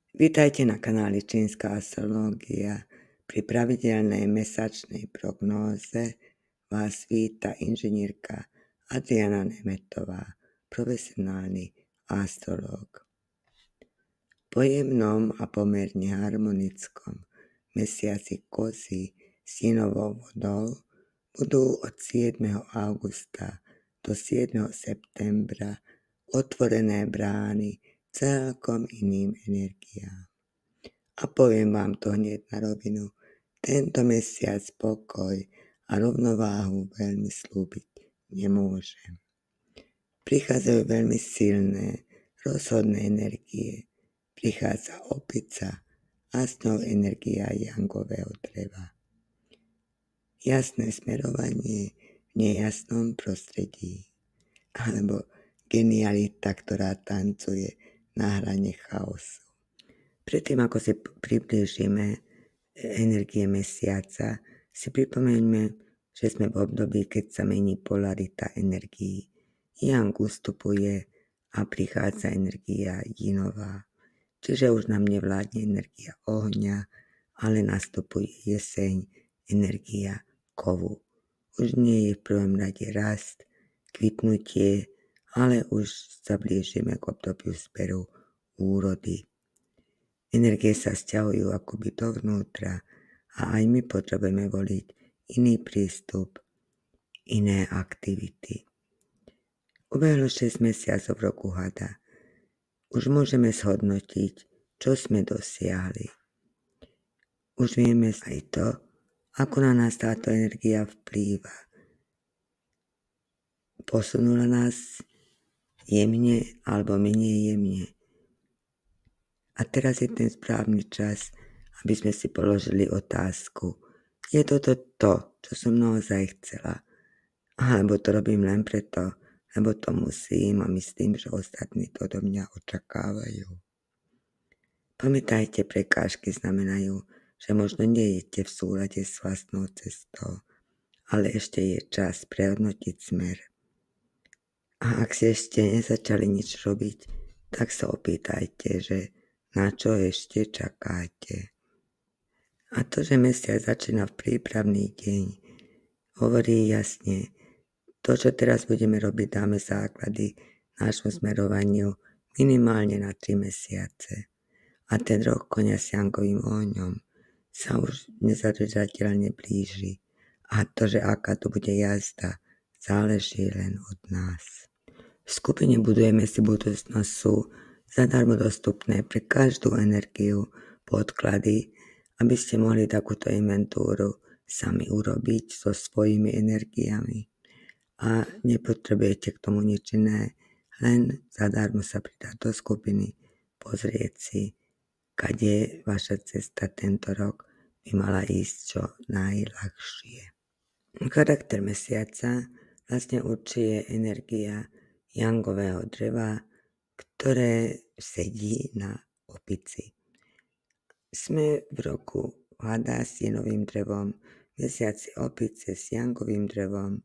Vítajte na kanáli Čínska astrológia. Pri pravidelnej mesačnej prognóze vás víta inžinierka Adriana Nemetová, profesionálny astrológ. Po jemnom a pomerne harmonickom mesiaci Kozy s Jinovou vodou budú od 7. augusta do 7. septembra otvorené brány celkom iným energiám. A poviem vám to hneď na rovinu, tento mesiac pokoj a rovnováhu veľmi slúbiť nemôžem. Prichádzajú veľmi silné, rozhodné energie. Prichádza opica a s ňou energia jangového dreva. Jasné smerovanie v nejasnom prostredí, alebo genialita, ktorá tancuje na hrane chaosu. Predtým, ako si priblížime energie mesiaca, si pripomeňme, že sme v období, keď sa mení polarita energií. Yang ustupuje a prichádza energia Jinová. Čiže už nám nevládne energia ohňa, ale nastupuje jeseň, energia kovu. Už nie je v prvom rade rast, kvitnutie, ale už sa blížime k obdobiu zberu úrody. Energie sa sťahujú akoby dovnútra a aj my potrebujeme voliť iný prístup, iné aktivity. Ubehlo 6 mesiacov roku hada. Už môžeme zhodnotiť, čo sme dosiahli. Už vieme aj to, ako na nás táto energia vplýva. Posunula nás jemne alebo menej jemne. A teraz je ten správny čas, aby sme si položili otázku. Je toto to, čo som naozaj chcela? Alebo to robím len preto, lebo to musím a myslím, že ostatní to do mňa očakávajú. Pamätajte, prekážky znamenajú, že možno nie idete v súlade s vlastnou cestou, ale ešte je čas prehodnotiť smer. A ak ste ešte nezačali nič robiť, tak sa opýtajte, že na čo ešte čakáte. A to, že mesiac začína v prípravný deň, hovorí jasne, to, čo teraz budeme robiť, dáme základy nášmu smerovaniu minimálne na 3 mesiace. A ten rok konia s jangovým ohňom sa už nezadržateľne blíži. A to, že aká to bude jazda, záleží len od nás. V skupine Budujeme si budúcnosť sú zadarmo dostupné pre každú energiu podklady, aby ste mohli takúto inventúru sami urobiť so svojimi energiami. A nepotrebujete k tomu nič iné, len zadarmo sa pridať do skupiny, pozrieť si, kade vaša cesta tento rok by mala ísť čo najľahšie. Charakter mesiaca vlastne určuje energia jangového dreva, ktoré sedí na opici. Sme v roku hada s Jinovým drevom, mesiaci opice s jangovým drevom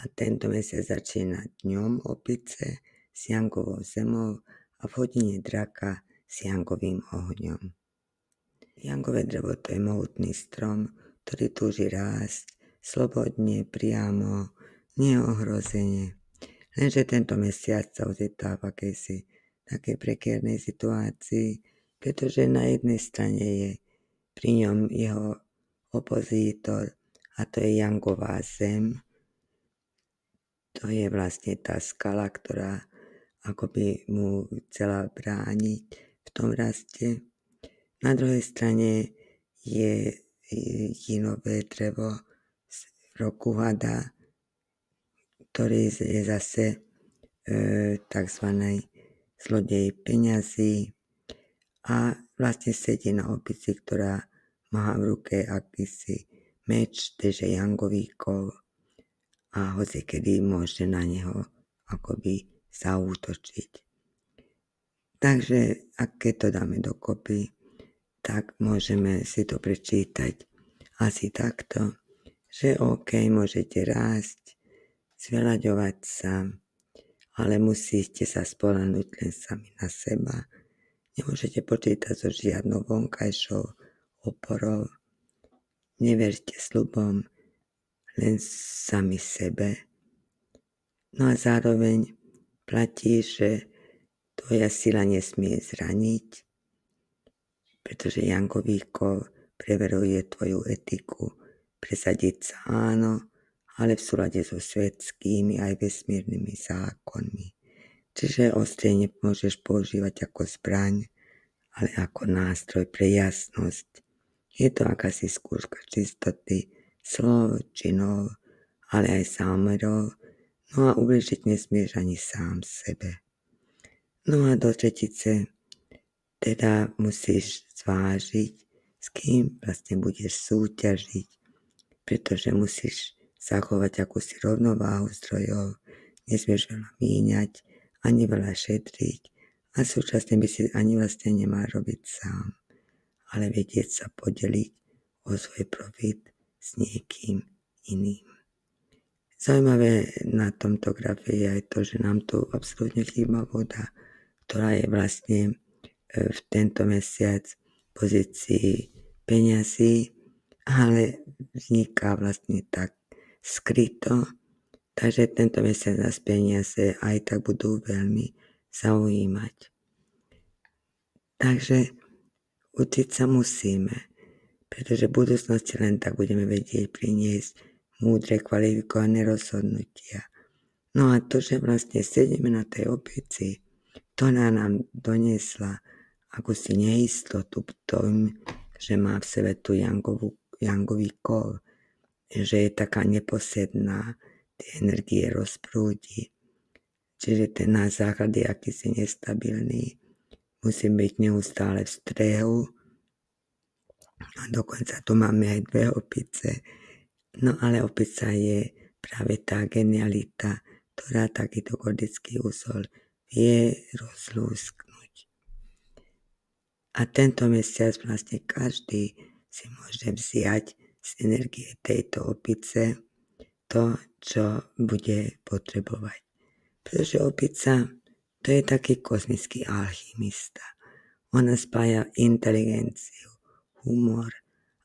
a tento mesiac začína dňom opice s jangovou zemou a v hodine draka s jangovým ohňom. Jangové drevo to je mohutný strom, ktorý túži rásť slobodne, priamo, neohrozene. Lenže tento mesiac sa ocitá v akejsi takej prekérnej situácii, pretože na jednej strane je pri ňom jeho opozítor a to je jangová zem. To je vlastne tá skala, ktorá akoby mu chcela brániť v tom raste. Na druhej strane je Jinové drevo z roku hada, ktorý je zase takzvaný zlodej peňazí a vlastne sedí na opici, ktorá má v ruke akýsi meč, teže jangový kov a hocikedy môže na neho akoby zaútočiť. Takže ak keď to dáme dokopy, tak môžeme si to prečítať asi takto, že OK, môžete rásť, zveľaďovať sa, ale musíte sa spoľahnúť len sami na seba. Nemôžete počítať so žiadnou vonkajšou oporou. Neverte sľubom, len sami sebe. No a zároveň platí, že tvoja sila nesmie zraniť, pretože Jangový kov preveruje tvoju etiku, presadiť sa áno, ale v súlade so svetskými aj vesmírnymi zákonmi. Čiže ostrie nemôžeš používať ako zbraň, ale ako nástroj pre jasnosť. Je to akási skúška čistoty, slov, činov, ale aj zámerov, no a ubližiť nesmieš ani sám sebe. No a do tretice teda musíš zvážiť, s kým vlastne budeš súťažiť, pretože musíš zachovať akúsi rovnováhu zdrojov, nesmieš veľa míňať, ani veľa šetriť a súčasne by si ani vlastne nemal robiť sám, ale vedieť sa podeliť o svoj profit s niekým iným. Zaujímavé na tomto grafe je aj to, že nám tu absolútne chýba voda, ktorá je vlastne v tento mesiac v pozícii peňazí, ale vzniká vlastne tak skryto, takže tento mesiac nás peniaze aj tak budú veľmi zaujímať. Takže učiť sa musíme, pretože v budúcnosti len tak budeme vedieť priniesť múdre, kvalifikované rozhodnutia. No a to, že vlastne sedíme na tej opici, ktorá nám doniesla akúsi neistotu v tom, že má v sebe tú Jangový kov, že je taká neposedná, tie energie rozprúdi. Čiže ten náš základ je akýsi nestabilný, musí byť neustále v strehu. A dokonca tu máme aj 2 opice. No ale opica je práve tá genialita, ktorá takýto gordický úzol vie rozlúsknuť. A tento mesiac vlastne každý si môže vziať z energie tejto opice to, čo bude potrebovať. Pretože opica, to je taký kozmický alchymista. Ona spája inteligenciu, humor,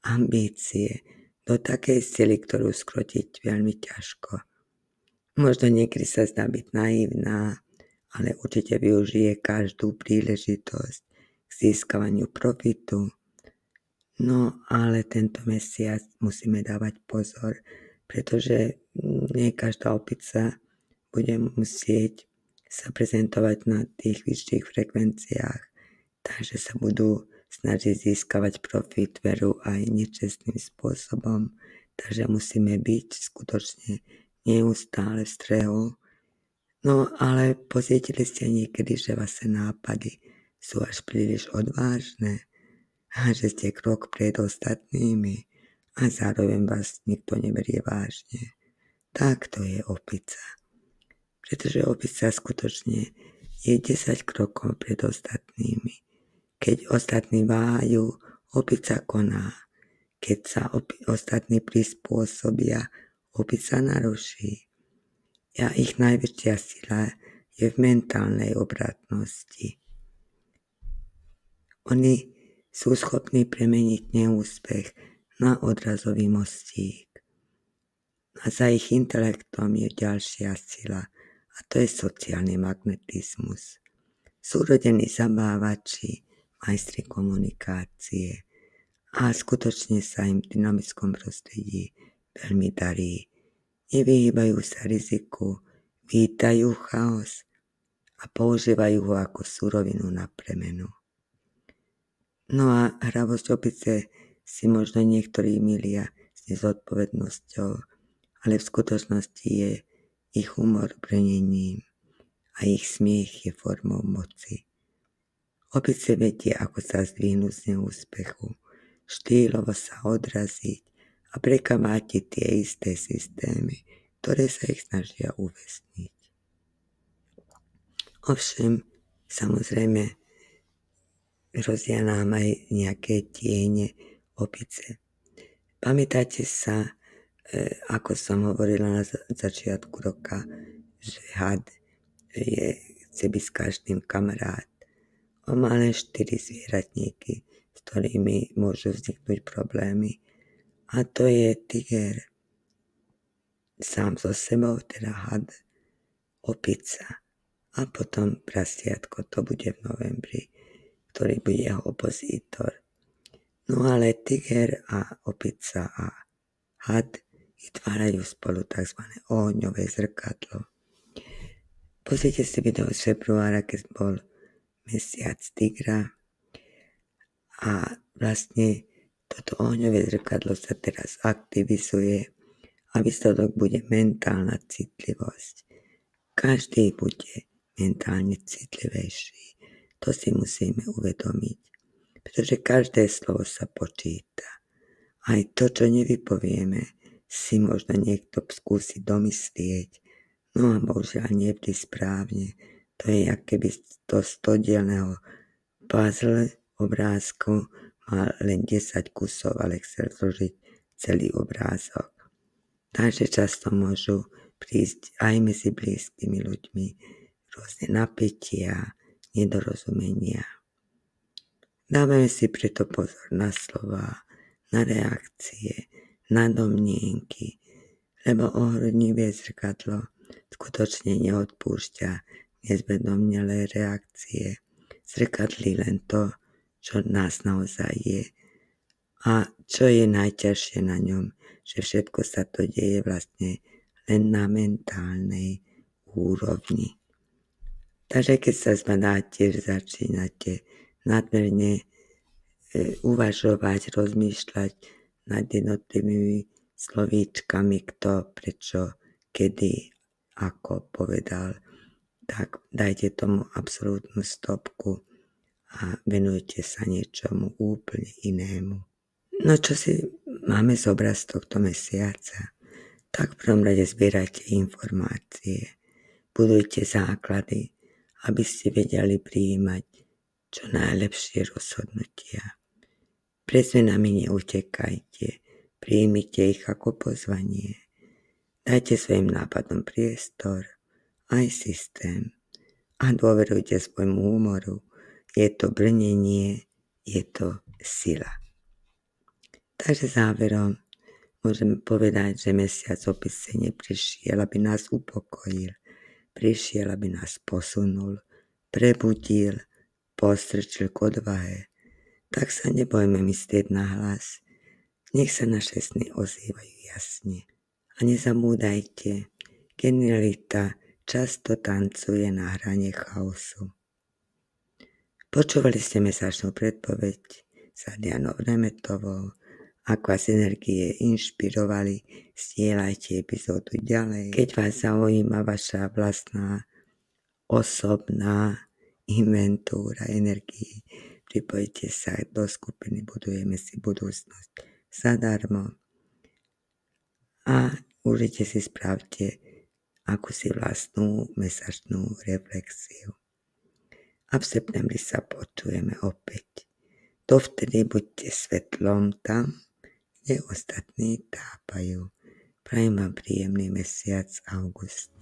ambície do takej sily, ktorú skrotiť veľmi ťažko. Možno niekedy sa zdá byť naivná, ale určite využije každú príležitosť k získavaniu profitu. No ale tento mesiac musíme dávať pozor, pretože nie každá opica bude musieť sa prezentovať na tých vyšších frekvenciách, takže sa budú snažiť získavať profit veru aj nečestným spôsobom, takže musíme byť skutočne neustále v strehu. No ale pocítili ste niekedy, že vaše nápady sú až príliš odvážne a že ste krok pred ostatnými a zároveň vás nikto neberie vážne. Tak to je opica. Pretože opica skutočne je 10 krokov pred ostatnými. Keď ostatní váhajú, opica koná. Keď sa ostatní prispôsobia, opica naruší. A ich najväčšia sila je v mentálnej obratnosti. Oni sú schopní premeniť neúspech na odrazový mostík. A za ich intelektom je ďalšia sila, a to je sociálny magnetizmus. Sú rodení zabávači, majstri komunikácie a skutočne sa im v dynamickom prostredí veľmi darí. Nevyhýbajú sa riziku, vítajú chaos a používajú ho ako surovinu na premenu. No a hravosť opice si možno niektorí milia s nezodpovednosťou, ale v skutočnosti je ich humor brenením a ich smiech je formou moci. Opice vedia, ako sa zdvihnúť z neúspechu, štýlovo sa odraziť a prekamátiť tie isté systémy, ktoré sa ich snažia uväzniť. Ovšem, samozrejme, hrozia nám aj nejaké tiene opice. Pamätáte sa, ako som hovorila na začiatku roka, že had chce byť s každým kamarát. Mám len 4 zvieratníky, s ktorými môžu vzniknúť problémy. A to je tiger sám so sebou, teda had, opica a potom prasiatko, to bude v novembri, ktorý bude jeho opozítor. No ale tiger a opica a had vytvárajú spolu tzv. Ohňové zrkadlo. Pozrite si video z februára, keď bol mesiac tigra a vlastne toto ohňové zrkadlo sa teraz aktivizuje a výsledok bude mentálna citlivosť. Každý bude mentálne citlivejší. To si musíme uvedomiť, pretože každé slovo sa počíta. Aj to, čo nevypovieme, si možno niekto skúsi domyslieť, no a bohužiaľ nie vždy správne. To je, ako keby to 100-dielného puzzle obrázku mal len 10 kusov, ale chcel zložiť celý obrázok. Takže často môžu prísť aj medzi blízkymi ľuďmi rôzne napätia, nedorozumenia. Dávame si preto pozor na slova, na reakcie, na domnienky, lebo ohňové zrkadlo skutočne neodpúšťa nezvedomnelé reakcie. Zrkadlí len to, čo nás naozaj je. A čo je najťažšie na ňom, že všetko sa to deje vlastne len na mentálnej úrovni. Takže keď sa zbadáte, že začínate nadmerne uvažovať, rozmýšľať nad jednotlivými slovíčkami, kto, prečo, kedy, ako povedal, tak dajte tomu absolútnu stopku a venujte sa niečomu úplne inému. No čo si máme zobrať z tohto mesiaca? Tak v prvom rade zbierajte informácie, budujte základy, aby ste vedeli prijímať čo najlepšie rozhodnutia. Pred zmenami neutekajte, prijímite ich ako pozvanie. Dajte svojim nápadom priestor, aj systém a dôverujte svojmu humoru. Je to brnenie, je to sila. Takže záverom môžeme povedať, že mesiac opice neprišiel, aby nás upokojil. Prišiel, aby nás posunul, prebudil, postrčil k odvahe. Tak sa nebojme myslieť nahlas. Nech sa naše sny ozývajú jasne. A nezabúdajte, genialita často tancuje na hrane chaosu. Počúvali ste mesačnú predpoveď s Adrianou Remetovou. Ak vás energie inšpirovali, zdieľajte epizódu ďalej. Keď vás zaujíma vaša vlastná osobná inventúra energií, pripojte sa do skupiny Budujeme si budúcnosť zadarmo a užite si, spravte akúsi vlastnú mesačnú reflexiu. A v septembri sa počujeme opäť. Dovtedy buďte svetlom tam, kde ostatní tápajú. Prajem vám príjemný mesiac august.